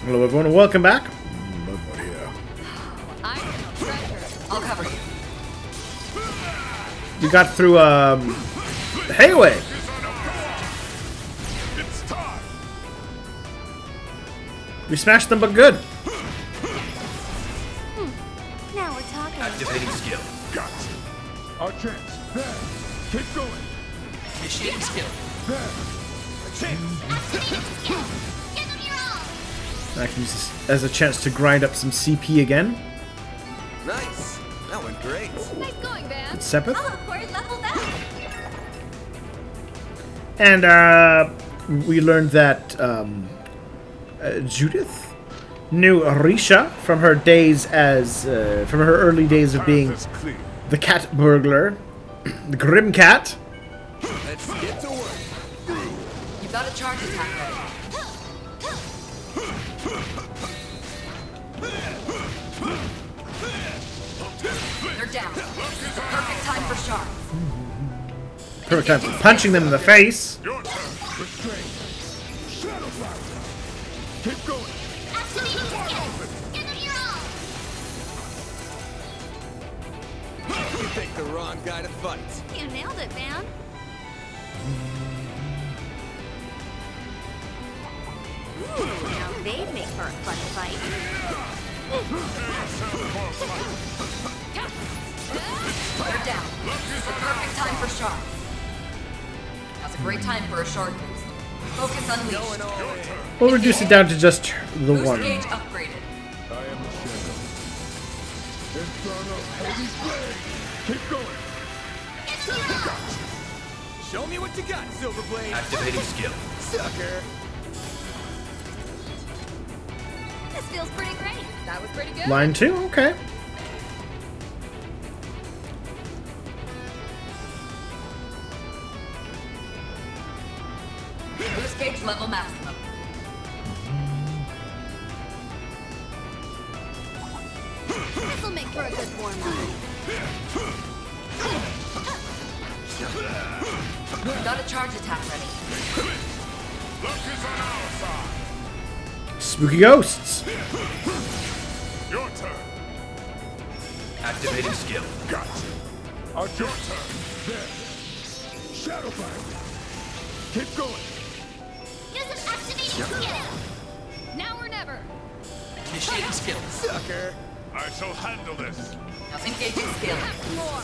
Hello everyone and welcome back. BogMod here. I'm no treasure. I'll cover you. You got through the hayway. It's time. We smashed them, but good. Now we're talking. Activating skill. Got you. Our chance. There. Keep going. Initiating skill. There. A chance. Activating skill. Give them your all. I can use this as a chance to grind up some CP again. Nice. That went great. Nice going, Van. Sepith. I'll of course level that. And we learned that Judith knew Risha from her days as from her early days of being Path is clear. the cat burglar, the grim cat. Let's get to work. You've got a charge attack ready. They're down. This is the perfect time for sharp. Perfect time for punching them in the face. Your turn. Restrain. Shadow fire. Keep going. Activating skill. Give them your all. You picked the wrong guy to fight. You nailed it, Van. Ooh, now they'd make for a fun fight. They're down. This is the perfect time for sharp. Now's a great time for a shard boost. Focus unleashed. We'll reduce it down to just the Boost one. gauge upgraded. I am the shadow. Inferno Hades Blade. Keep going. Show me what you got, Silverblade. Activating skill. Sucker. This feels pretty great. That was pretty good. Line 2, okay. Boost gauge level maximum. This'll make for a good warm-up. Got a charge attack ready. Luck is on our side. Spooky ghosts. Your turn. Activating skill. Got you. Our your turn. There. Shadow fire. Keep going. Use an activating skill. Now or never. Initiating skill. Sucker. I shall handle this. Now engaging skill. More.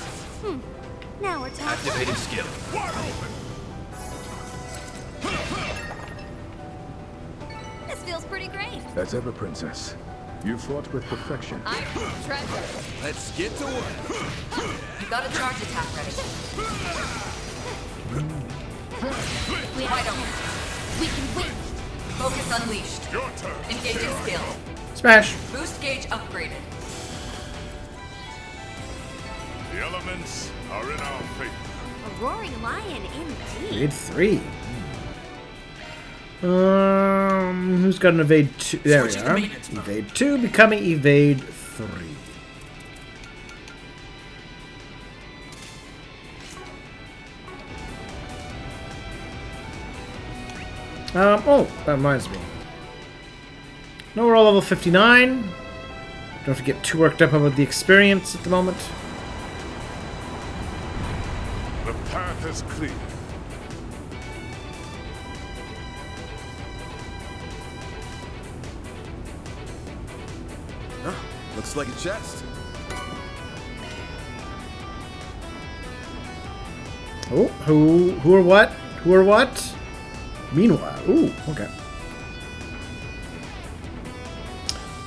Now we're talking. Activating skill. Wide open. This feels pretty great. As ever, Princess. You fought with perfection. I'm treasure. Let's get to work. You got a charge attack ready. Wide open. We can win. Focus unleashed. Your turn. Engaging skill. Smash. Boost gauge upgraded. The elements are in our favor. A roaring lion indeed. Evade 3. Who's got an evade 2? There we Switching to are. maintenance mode. Evade 2 becoming evade 3. Oh, that reminds me. No, we're all level 59. Don't have to get too worked up about the experience at the moment. The path is clear. Looks like a chest. Oh, who or what? Who or what? Meanwhile, ooh, okay.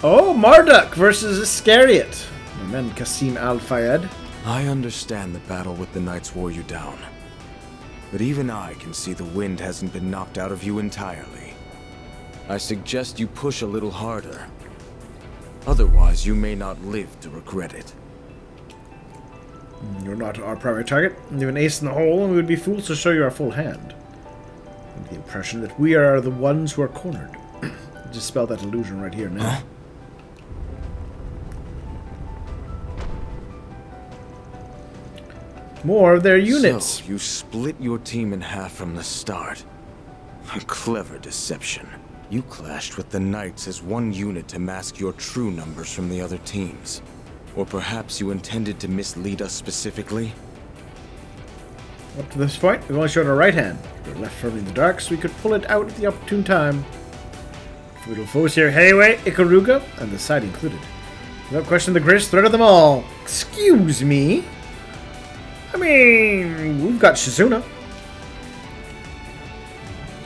Oh, Marduk versus Iscariot. And then Qasim Al-Fayed. I understand the battle with the Knights wore you down. But even I can see the wind hasn't been knocked out of you entirely. I suggest you push a little harder. Otherwise, you may not live to regret it. You're not our primary target. You have an ace in the hole, and we would be fools to show you our full hand. I have the impression that we are the ones who are cornered. Dispel that illusion right here now. Huh? More of their units. So, you split your team in half from the start. A clever deception. You clashed with the Knights as one unit to mask your true numbers from the other teams. Or perhaps you intended to mislead us specifically? Up to this point, we've only shown our right hand. We're left firmly in the dark, so we could pull it out at the opportune time. Formidable foes here, Heiwei, Ikaruga, and the side included. Without question, the greatest threat of them all. Excuse me? I mean, we've got Shizuna.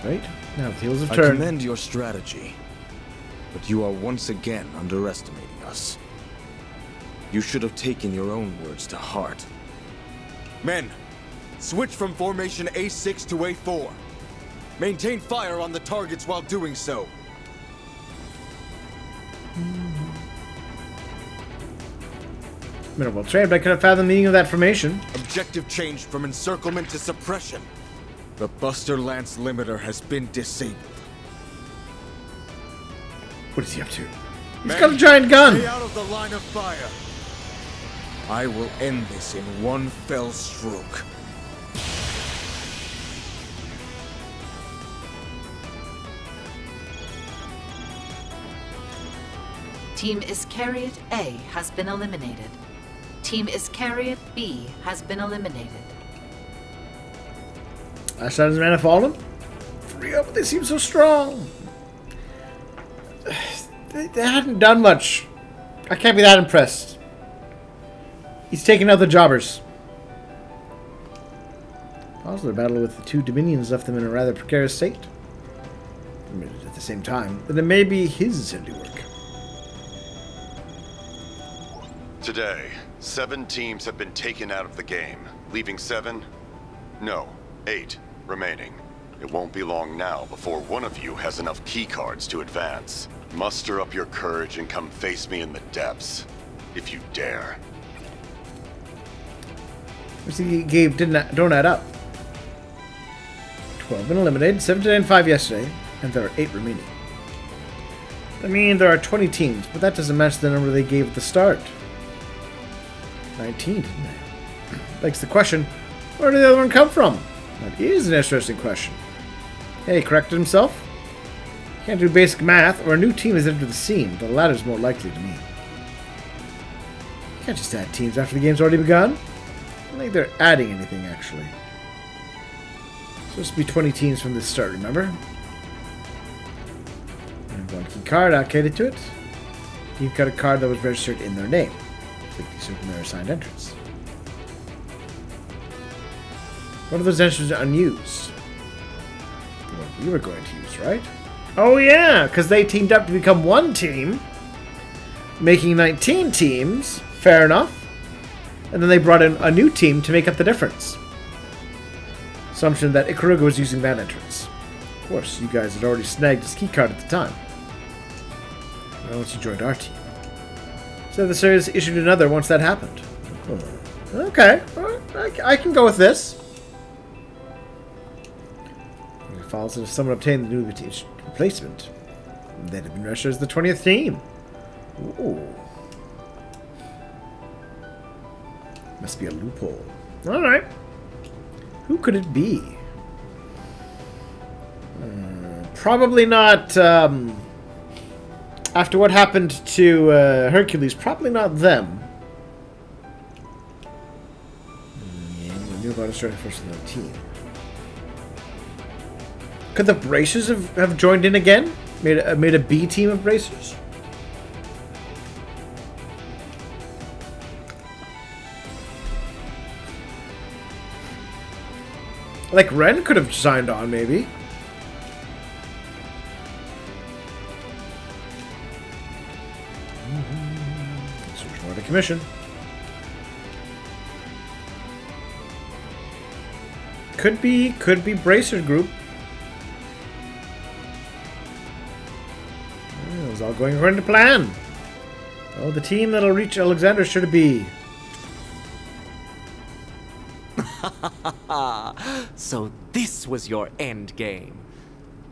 Right? Now the tables have I turned. commend your strategy, but you are once again underestimating us. You should have taken your own words to heart. Men, switch from formation A6 to A4. Maintain fire on the targets while doing so. Well trained, but I couldn't fathom the meaning of that formation. Objective changed from encirclement to suppression. The Buster Lance limiter has been disabled. What is he up to? He's got a giant gun! Stay out of the line of fire. I will end this in one fell stroke. Team Iscariot A has been eliminated. Team Iscariot B has been eliminated. Ashton's mana fallen? Free up, they seem so strong. They hadn't done much. I can't be that impressed. He's taking out the jobbers. Also, the battle with the two Dominions left them in a rather precarious state. At the same time, then it may be his handiwork. Today, 7 teams have been taken out of the game, leaving 7? No, 8 remaining. It won't be long now before one of you has enough keycards to advance. Muster up your courage and come face me in the depths, if you dare. He don't add up. 12 been eliminated, 17 and 5 yesterday, and there are 8 remaining. I mean, there are 20 teams, but that doesn't match the number they gave at the start. 19, didn't they? Begs the question, where did the other one come from? That is an interesting question. Hey, corrected himself? Can't do basic math, or a new team has entered the scene. The latter's more likely to me. You can't just add teams after the game's already begun. I don't think they're adding anything, actually. It's supposed to be 20 teams from the start, remember? And one key card allocated to it. You've got a card that was registered in their name. Click these from their assigned entrance. One of those entries are unused. The one we were going to use, right? Oh yeah, because they teamed up to become one team, making 19 teams. Fair enough. And then they brought in a new team to make up the difference. Assumption that Ikaruga was using that entrance. Of course, you guys had already snagged his keycard at the time. Well, once you joined our team. So the series issued another once that happened. Oh. Okay, I can go with this. It follows that if someone obtained the new replacement, they'd have been registered as the 20th team. Ooh. Must be a loophole. Alright. Who could it be? Probably not, after what happened to Hercules, probably not them. Yeah, we knew about it starting first in the team. Could the Bracers have joined in again? Made a B team of Bracers? Like Ren could have signed on, maybe. Search more to commission. Could be Bracer Group. It was all going according to plan. Oh, the team that'll reach Alexander should be. So this was your end game.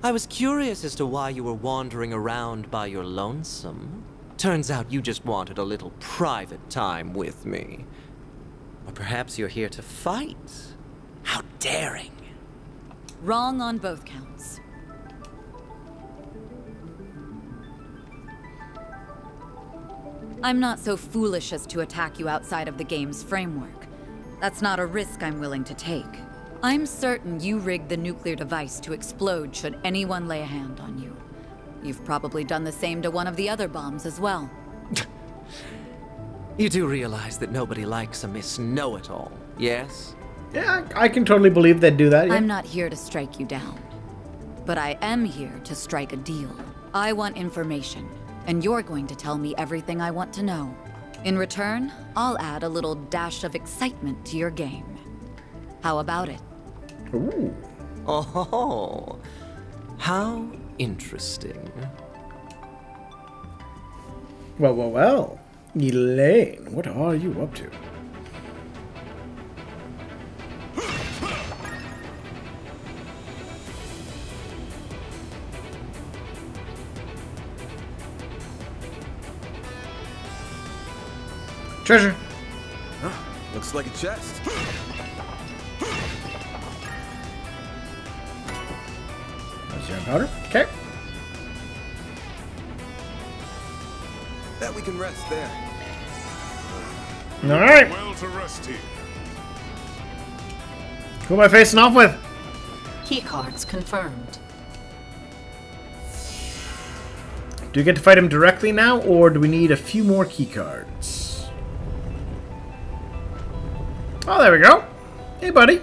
I was curious as to why you were wandering around by your lonesome. Turns out you just wanted a little private time with me. Or perhaps you're here to fight. How daring. Wrong on both counts. I'm not so foolish as to attack you outside of the game's framework. That's not a risk I'm willing to take. I'm certain you rigged the nuclear device to explode should anyone lay a hand on you. You've probably done the same to one of the other bombs as well. You do realize that nobody likes a Miss Know-It-All, yes? Yeah, I can totally believe they'd do that. Yeah. I'm not here to strike you down. But I am here to strike a deal. I want information, and you're going to tell me everything I want to know. In return, I'll add a little dash of excitement to your game. How about it? Ooh. Oh, how interesting. Well, well, well. Elaine, what are you up to? Treasure. Huh, looks like a chest. That's your powder. Okay. Bet we can rest there. All right. Well to rest here. Who am I facing off with? Keycards confirmed. Do we get to fight him directly now, or do we need a few more keycards? Oh, there we go. Hey, buddy.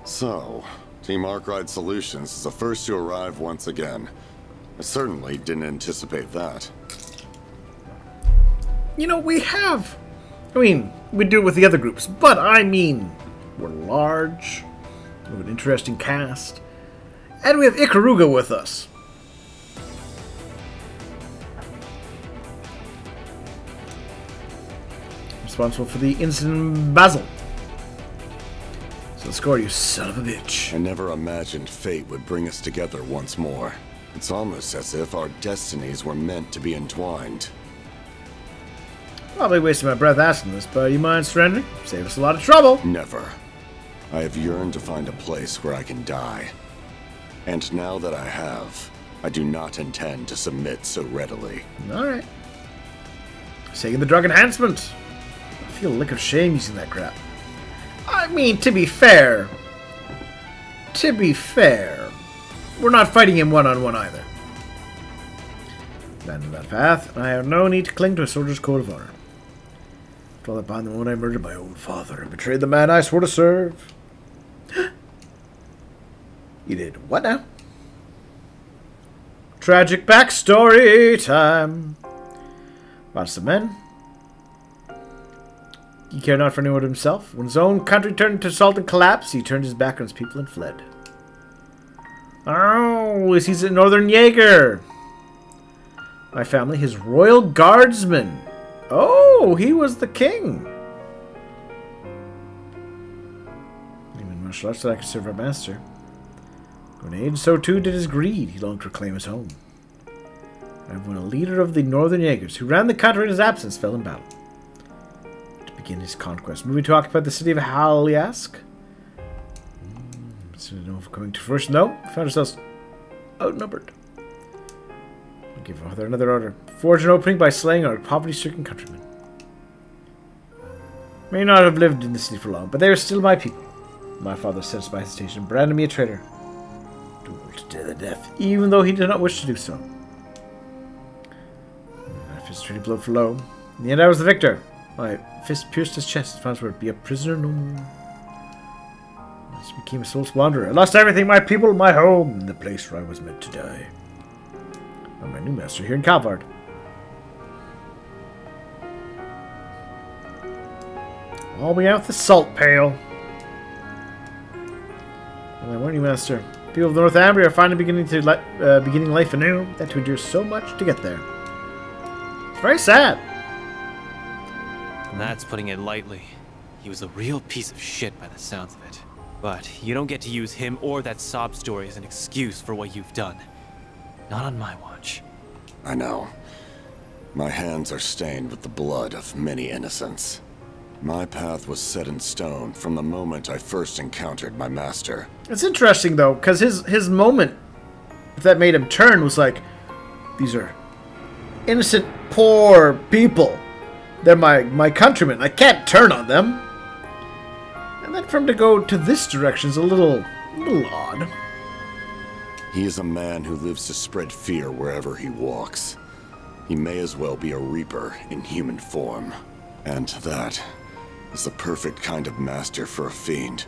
So, Team Arkwright Solutions is the first to arrive once again. I certainly didn't anticipate that. You know, we have... I mean, we do it with the other groups, but I mean, we're large, we have an interesting cast, and we have Ikaruga with us. Responsible for the incident in Basel. So score, you son of a bitch. I never imagined fate would bring us together once more. It's almost as if our destinies were meant to be entwined. Probably wasting my breath asking this, but you mind surrendering? Save us a lot of trouble. Never. I have yearned to find a place where I can die. And now that I have, I do not intend to submit so readily. Alright. Taking the drug enhancement. I feel a lick of shame using that crap. I mean, to be fair, we're not fighting him one-on-one either. Abandon that path, and I have no need to cling to a soldier's code of honor. After all that behind the moment I murdered my own father and betrayed the man I swore to serve. You did what now? Tragic backstory time. Lots of men. He cared not for anyone but himself. When his own country turned to salt and collapse, he turned his back on his people and fled. Oh, he's a Northern Jaeger. My family, his royal guardsman. Oh, he was the king. Even martial arts that I could serve our master. When age, so too did his greed. He longed to reclaim his home. And when a leader of the Northern Jaegers, who ran the country in his absence, fell in battle. To begin his conquest, moving to occupy the city of Haliask. Coming to fruition, though, we found ourselves outnumbered. We'll give father another order. Forge an opening by slaying our poverty-stricken countrymen. May not have lived in the city for long, but they are still my people. My father sensed my hesitation and branded me a traitor. Dueled to the death, even though he did not wish to do so. My fist treated blow for low. In the end, I was the victor. My fist pierced his chest and found his word, be a prisoner no more. I became a soul's wanderer. I lost everything, my people, my home, and the place where I was meant to die. I'm my new master here in Calvard. All we out with the salt pail. And my new master. People of the North Ambria are finally beginning life anew. They had to endure so much to get there. It's very sad. That's putting it lightly. He was a real piece of shit by the sounds of it. But you don't get to use him or that sob story as an excuse for what you've done. Not on my watch. I know. My hands are stained with the blood of many innocents. My path was set in stone from the moment I first encountered my master. It's interesting, though, because his moment that made him turn was like, These are innocent, poor people. They're my countrymen. I can't turn on them. And then for him to go to this direction is a little odd. He is a man who lives to spread fear wherever he walks. He may as well be a reaper in human form. And that is the perfect kind of master for a fiend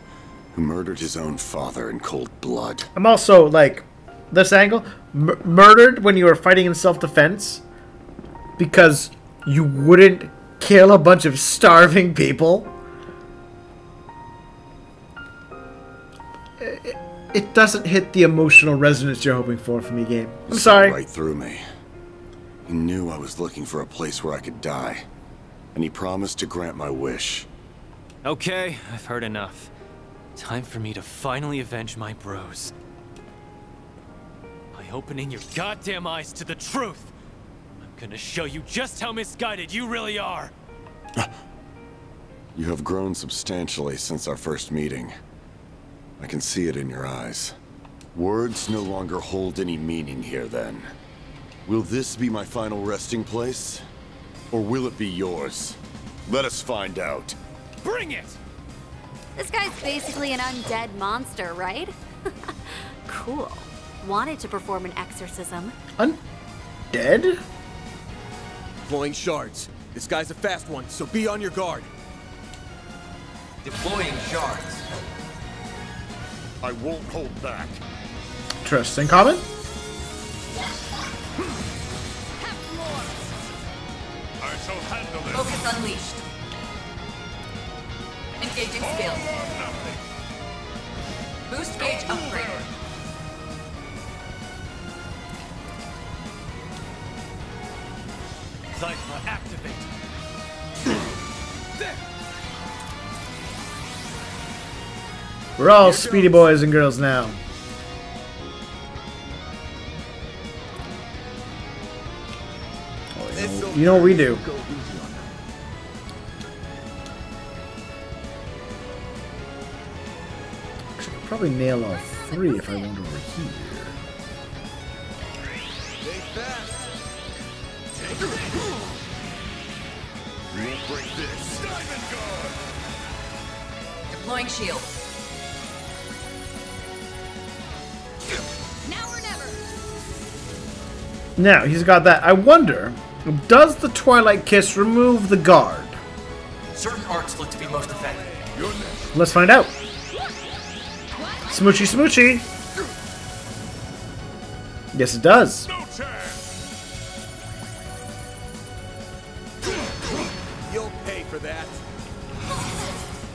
who murdered his own father in cold blood. I'm also, like, this angle, murdered when you were fighting in self-defense because you wouldn't kill a bunch of starving people. It doesn't hit the emotional resonance you're hoping for from me, game. I'm sorry. Right through me. He knew I was looking for a place where I could die, and he promised to grant my wish. Okay, I've heard enough. Time for me to finally avenge my bros. By opening your goddamn eyes to the truth, I'm gonna show you just how misguided you really are. You have grown substantially since our first meeting. I can see it in your eyes. Words no longer hold any meaning here, then. Will this be my final resting place? Or will it be yours? Let us find out. Bring it! This guy's basically an undead monster, right? Cool. Wanted to perform an exorcism. Undead? Deploying shards. This guy's a fast one, so be on your guard. Deploying shards. I won't hold back. Interesting comment. I shall handle this. Focus unleashed. Engaging skill. Boost gauge upgraded. Cypher activate. We're all speedy boys and girls now. Oh, you know what we do. Actually, I'll probably nail all 3 if I went over here. Stay fast. Take it. You won't break this. Diamond guard. Deploying shield. Now or never. Now, he's got that. I wonder, does the Twilight Kiss remove the guard? Certain arts look to be most effective. You're next. Let's find out. Smoochy smoochy. Yes, it does. No chance. You'll pay for that.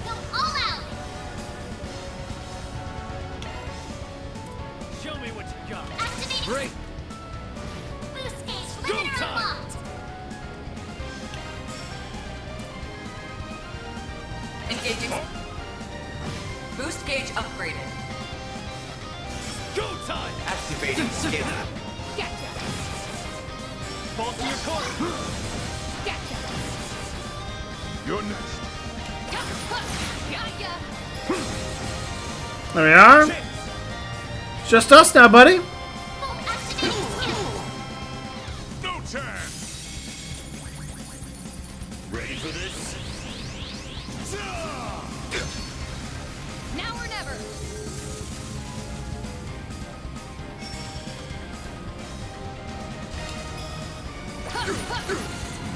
Go all out. Show me what you got. Activating Great. boost gauge Go limiter time. unlocked. Engaging. Boost gauge upgraded. Go time! Activating skill. Gotcha. Fall to your corner. Gotcha. You're next. Gotcha. There we are. It's just us now, buddy. Full activating skill. No chance. Ready for this? Now or never.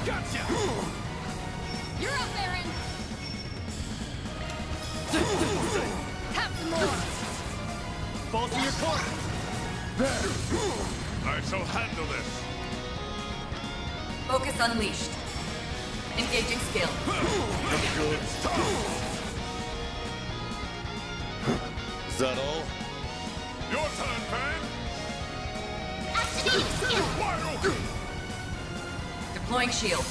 Gotcha. You're up, Aaron. Have some more. Fall to your corner. I shall handle this. Focus unleashed. Engaging skill. Is that all? Your turn, Pan. Activating skill. Wide open. Deploying shield.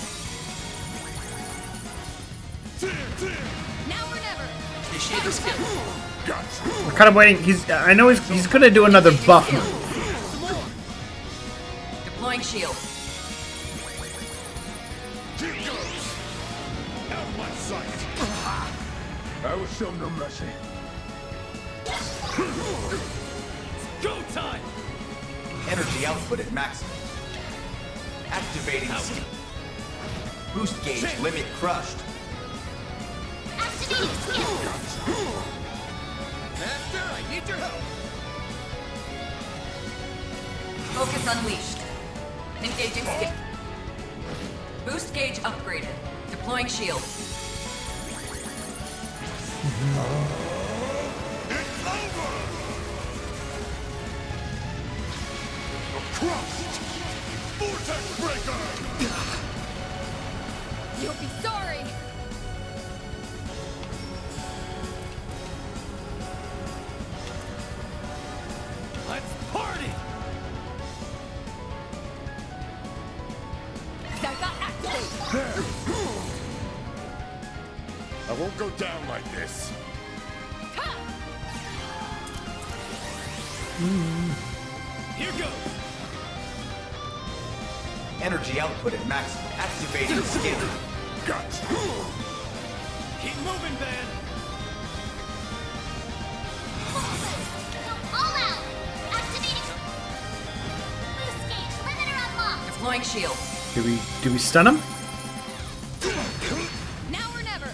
Now or never. Initiating skill. Gotcha. I'm kind of waiting. I know he's gonna do another buff move. Deploying shield. Here goes. Out of my sight. I will show no mercy. Go time! Energy output at maximum. Activating skill. Boost gauge limit crushed. Activating skill. Master, I need your help. Focus unleashed. Engaging skill. Boost gauge upgraded. Deploying shield. It's over! Crushed! Vortex breaker! You'll be sorry. Let's party! There! I won't go down like this. Here goes! Energy output at maximum. Activating skill. Gotcha! Keep moving, Van! All out. Activating. Boost gauge limiter unlocked. Deploying shield. Do we stun him? Now or never.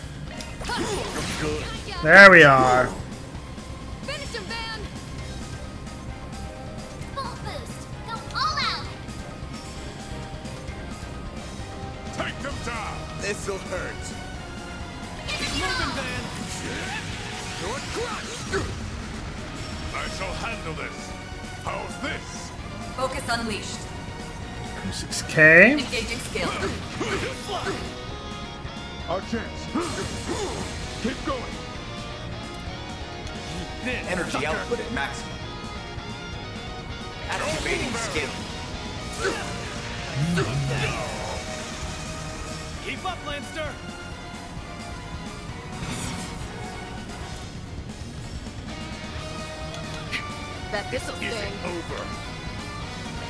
Good. There we are. Finish him, Van. Full boost. Go all out. Take them down! This'll hurt. Keep moving, Van! You're crushed! I shall handle this. How's this? Focus unleashed. 6K. Engaging skill. Our chance. Keep going. This Energy sucker. output at maximum. Activating skill. Keep up, Lancer. Bet this'll Is sting. it over?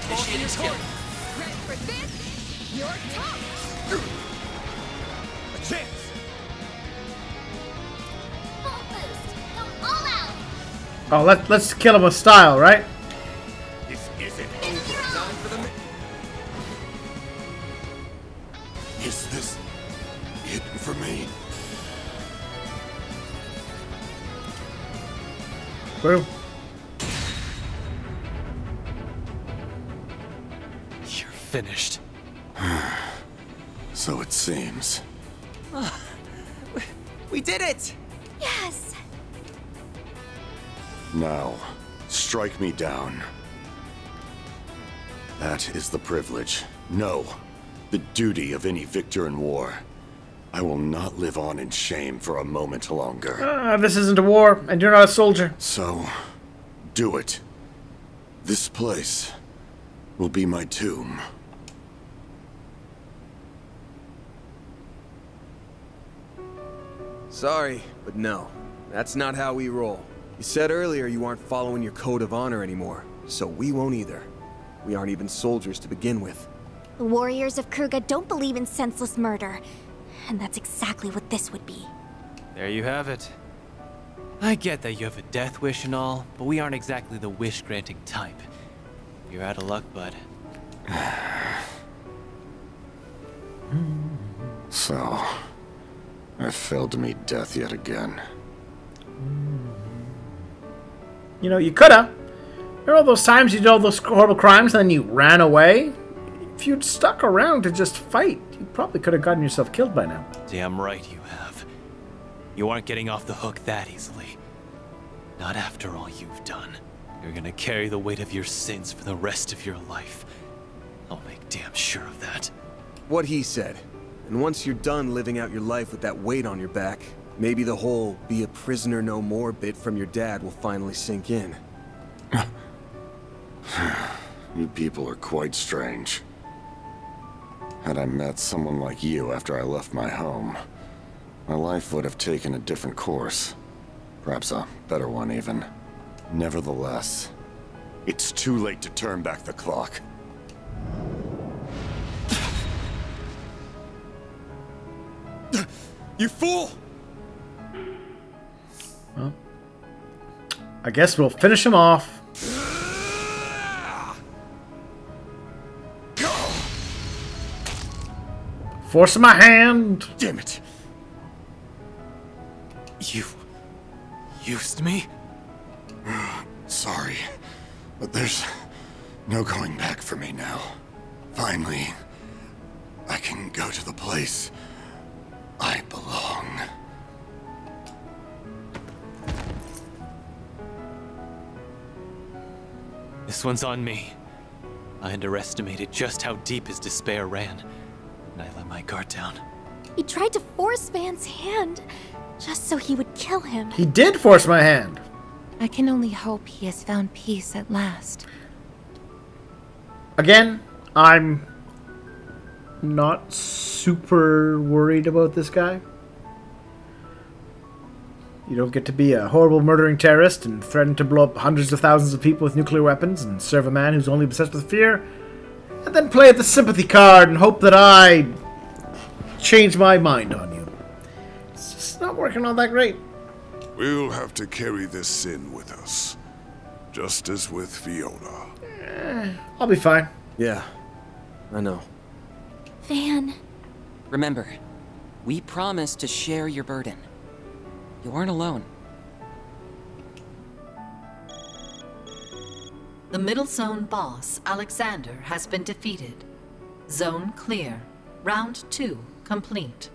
Initiating skill. Ready for this? You're tough. A chance. Full boost. Go all out. Oh, let's kill him with style, right? This isn't over. Time for the Is this it for me? Woo. You're finished. So it seems. We did it! Yes. Now, strike me down. That is the privilege. No, the duty of any victor in war. I will not live on in shame for a moment longer. This isn't a war, and you're not a soldier. So, do it. This place will be my tomb. Sorry, but no. That's not how we roll. You said earlier you aren't following your code of honor anymore, so we won't either. We aren't even soldiers to begin with. The warriors of Kruga don't believe in senseless murder. And that's exactly what this would be. There you have it. I get that you have a death wish and all, but we aren't exactly the wish-granting type. You're out of luck, bud. So, I failed to meet death yet again. You know, you coulda. Remember all those times you did all those horrible crimes and then you ran away? If you'd stuck around to just fight, you probably could have gotten yourself killed by now. Damn right you have. You aren't getting off the hook that easily. Not after all you've done. You're gonna carry the weight of your sins for the rest of your life. I'll make damn sure of that. What he said. And once you're done living out your life with that weight on your back, maybe the whole be a prisoner no more bit from your dad will finally sink in. You people are quite strange. Had I met someone like you after I left my home, my life would have taken a different course. Perhaps a better one, even. Nevertheless, it's too late to turn back the clock. You fool! Well, I guess we'll finish him off. Force my hand. Damn it. You used me? Sorry, but there's no going back for me now. Finally, I can go to the place I belong. This one's on me. I underestimated just how deep his despair ran, and I let my guard down. He tried to force Van's hand, just so he would kill him. He did force my hand. I can only hope he has found peace at last. Again, I'm not super worried about this guy. You don't get to be a horrible murdering terrorist and threaten to blow up hundreds of thousands of people with nuclear weapons and serve a man who's only obsessed with fear, and then play the sympathy card and hope that I change my mind on you. It's just not working all that great. We'll have to carry this sin with us. Just as with Fiona. I'll be fine. Yeah, I know. Van. Remember, we promised to share your burden. You aren't alone. The middle zone boss, Alexander, has been defeated. Zone clear. Round 2 complete.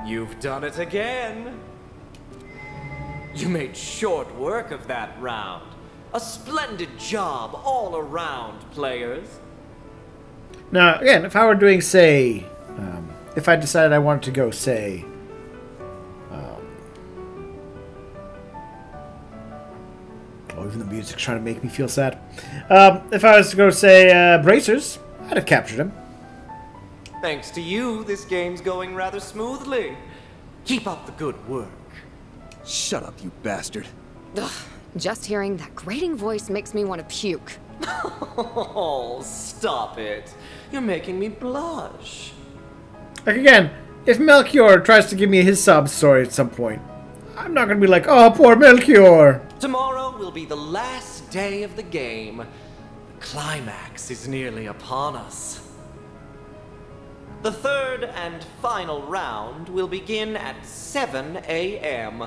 You've done it again. You made short work of that round. A splendid job all around, players. Now, again, if I were doing, say, if I decided I wanted to go, say, oh, even the music's trying to make me feel sad. If I was to go, say, Bracers, I'd have captured him. Thanks to you, this game's going rather smoothly. Keep up the good work. Shut up, you bastard. Ugh, just hearing that grating voice makes me want to puke. Oh, stop it. You're making me blush. Like, again, if Melchior tries to give me his sob story at some point, I'm not going to be like, oh, poor Melchior. Tomorrow will be the last day of the game. The climax is nearly upon us. The third and final round will begin at 7 a.m.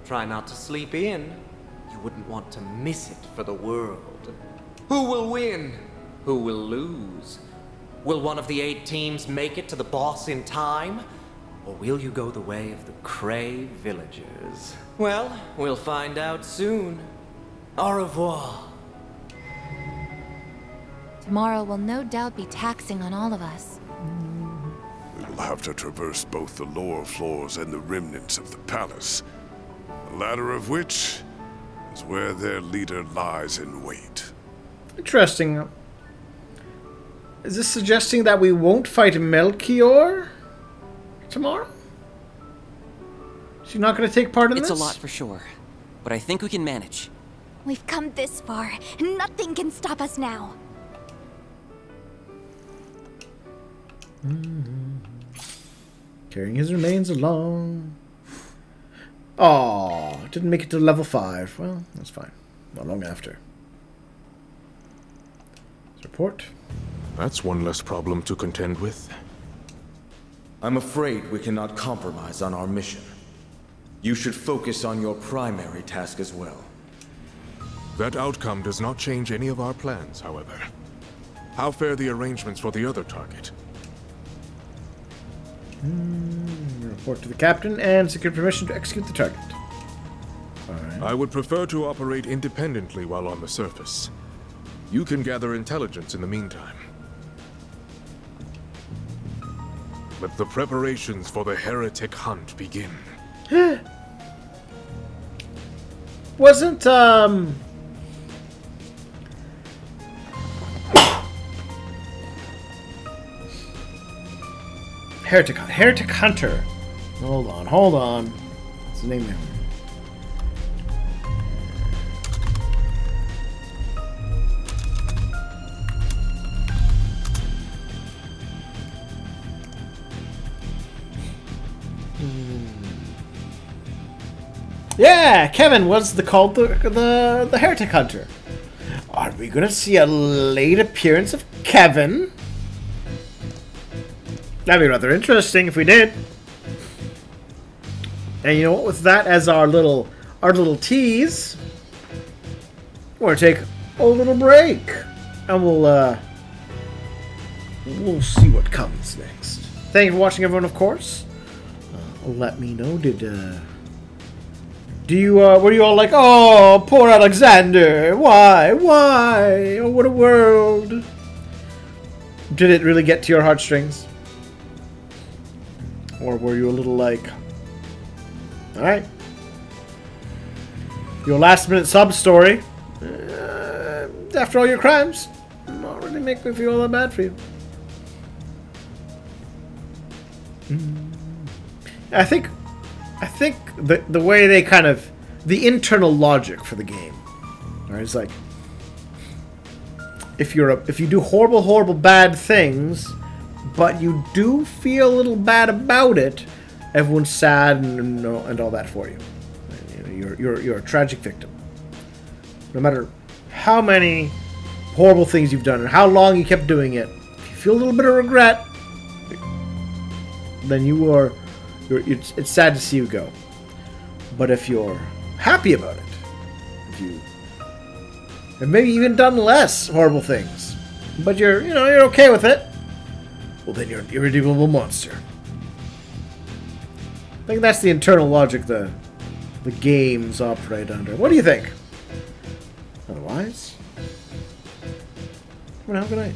Try not to sleep in. You wouldn't want to miss it for the world. Who will win? Who will lose? Will one of the 8 teams make it to the boss in time? Or will you go the way of the Cray villagers? Well, we'll find out soon. Au revoir. Tomorrow will no doubt be taxing on all of us. We will have to traverse both the lower floors and the remnants of the palace. The latter of which is where their leader lies in wait. Interesting. Is this suggesting that we won't fight Melchior tomorrow? She's not going to take part in this? It's a lot for sure, but I think we can manage. We've come this far, and nothing can stop us now. Carrying his remains along. Oh, didn't make it to level 5. Well, that's fine. Not long after. Report. That's one less problem to contend with. I'm afraid we cannot compromise on our mission. You should focus on your primary task as well. That outcome does not change any of our plans, however. How fare the arrangements for the other target? Report to the captain and secure permission to execute the target. Alright. I would prefer to operate independently while on the surface. You can gather intelligence in the meantime. Let the preparations for the heretic hunt begin. Wasn't, Heretic Hunter. Hold on. What's the name now? Yeah, Kevin was called the Heretic Hunter. Are we gonna see a late appearance of Kevin? That'd be rather interesting if we did. And you know what? With that as our little tease, we're gonna take a little break, and we'll see what comes next. Thank you for watching, everyone. Of course, let me know. Were you all like, oh, poor Alexander? Why? Oh, what a world! Did it really get to your heartstrings? Or were you a little like, alright, your last minute sub story, after all your crimes, not really make me feel all that bad for you. I think the way they kind of, the internal logic for the game, right, is like, if you do horrible bad things, but you do feel a little bad about it, everyone's sad and all that for you. You're a tragic victim. No matter how many horrible things you've done and how long you kept doing it, if you feel a little bit of regret, then it's sad to see you go. But if you're happy about it, if you have maybe even done less horrible things, but you're okay with it, well, then you're an irredeemable monster. I think that's the internal logic the games operate under. What do you think? Otherwise, have a good night.